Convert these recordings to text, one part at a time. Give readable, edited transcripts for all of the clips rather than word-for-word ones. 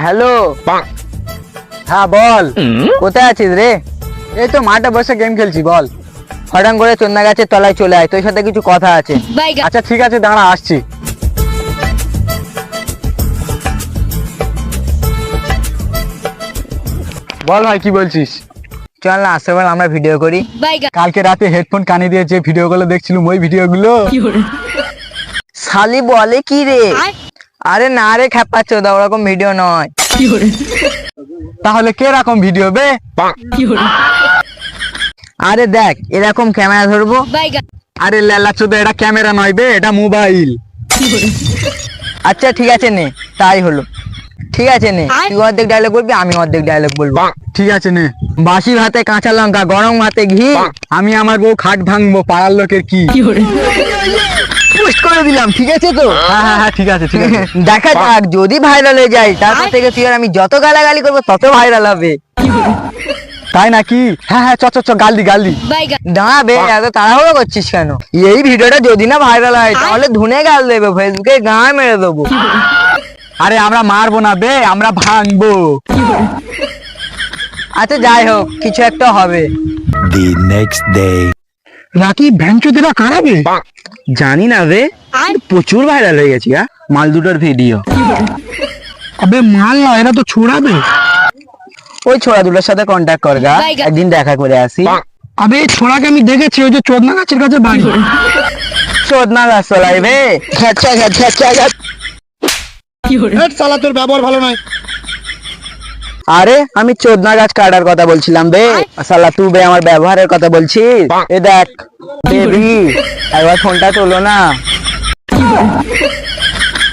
Hello, হ্যাঁ বল। কোথায় আছিস রে? এই তো মাঠে বসে গেম খেলছি। বল। হঠাৎ করে চন্দনা গাছের তলায় চলে আয়, তোর সাথে কিছু কথা আছে। আচ্ছা ঠিক আছে, দাঁড়া আসছি। বল ভাই, কি বলছিস? চল না আসতে পার, আমরা ভিডিও করি। কালকে রাতে হেডফোন কানে দিয়ে যে ভিডিওগুলো দেখছিলাম, ওই ভিডিওগুলো। শালি বলে কি রে? আরে না রে খেপাচ্ছ, ওরকম ভিডিও নয়। তাহলে কে রকম ভিডিও বে? আরে দেখ, এরকম ক্যামেরা ধরবো। আরে লেলা চোদা, এটা ক্যামেরা নয় বে, এটা মোবাইল। আচ্ছা ঠিক আছে নে, তাই হলো। ঠিক আছে নে, তুই অর্ধেক ডায়লগ বলবি, আমি অর্ধেক ডায়লগ বলবো। ঠিক আছে নে। বাসি ভাতে কাঁচা লঙ্কা, গরম ভাতে ঘি। আমি আমার বউ খাট ভাঙবো, পাড়ার লোকের কি? পোস্ট করে দিলাম, ঠিক আছে তো? হ্যাঁ হ্যাঁ হ্যাঁ, ঠিক আছে ঠিক আছে। দেখা যাক, যদি ভাইরাল হয়ে যায় তারপর থেকে তুই আর আমি যত গালাগালি করবো তত ভাইরাল হবে। তাই নাকি? হ্যাঁ হ্যাঁ, চ চ চ, গালদি গালদি। দাঁড়াবে, এত তাড়াহুড়ো করছিস কেন? এই ভিডিওটা যদি না ভাইরাল হয় তাহলে ধুনে গাল দেবে, ফেসবুকে গায়ে মেরে দেবো। আরে আমরা মারবো না বে, আমরা ভাঙবো। আচ্ছা যাই হোক, কিছু একটা হবে। The next day. রাকি ভ্যানচোদেরা কারাবে? জানি না রে, প্রচুর ভাইরাল হয়ে গেছে মাল দুটোর ভিডিও। আবে মাল না, এরা তো ছুড়াবে। ওই ছোড়া দুটোর সাথে কন্ট্যাক্ট কর গা, একদিন দেখা করে আসি। আবে এই ছোড়াকে আমি দেখেছি, ওই যে চোদনা গাছের কাছে বাড়ি। চোদনা গাছ চলাই বে, ঘ্যাচা ঘ্যাচা ঘ্যাচা। শালা তোর ব্যবহার ভালো নয়। আরে আমি চোদনা গাছ কাটার কথা বলছিলাম বে, শালা তুই বে আমার ব্যবহারের কথা বলছিস। এ দেখ বেবি, একবার ফোনটা তোলো না।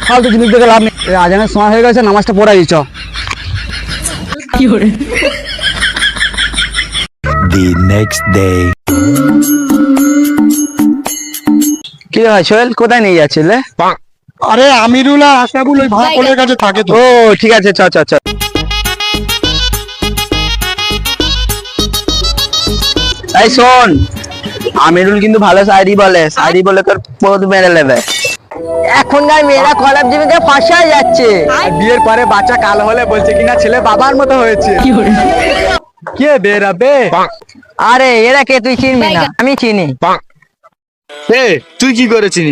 ফালতু জিনিস দেখে লাভ নেই। আজানের সময় হয়ে গেছে, নামাজটা পড়াই চ। The next day. কি রে ভাই সোহেল, কোথায় নিয়ে যাচ্ছিলে? আরে আমিরুল আর আশরাফুল ওই ভাড়া কোলের কাছে থাকে তো। ও ঠিক আছে, চ চ চ। এই শোন, আমিরুল কিন্তু ভালো শায়রি বলে, শায়রি বলে তোর পদ মেরে নেবে। এখনকার মেয়েরা কলাপ জীবিকা ফাঁসায় যাচ্ছে। আর বিয়ের পরে বাচ্চা কালো হলে বলছে কিনা ছেলে বাবার মতো হয়েছে। কে বেরাবে? আরে এরা কে তুই চিনবি না, আমি চিনি। তুই কি করেছিস?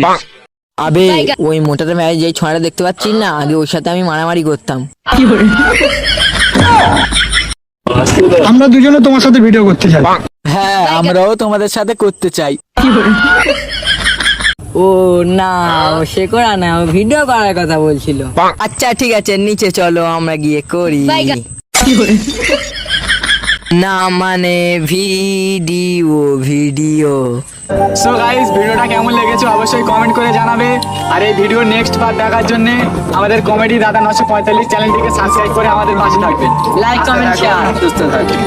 আবে ওই মোটাটা ম্যাচ যেই ছড়াটা দেখতে পাচ্ছিস না, আগে ওর সাথে আমি মারামারি করতাম। আমরা দুজনে তোমার সাথে ভিডিও করতে চাই। হ্যাঁ, আমরাও তোমাদের সাথে করতে চাই। ও না, ও সে করা না, ও ভিডিও করার কথা বলছিল। আচ্ছা ঠিক আছে, নিচে চলো আমরা গিয়ে করি। না মানে ভিডিও ভিডিও। সো গাইস, ভিডিওটা কেমন লেগেছে অবশ্যই কমেন্ট করে জানাবে। আর এই ভিডিও নেক্সট পার্ট দেখার জন্য আমাদের কমেডি দাদা 945 চ্যানেলটিকে সাবস্ক্রাইব করে আমাদের পাশে থাকবেন। Like comment share. সুস্থ থাকবেন।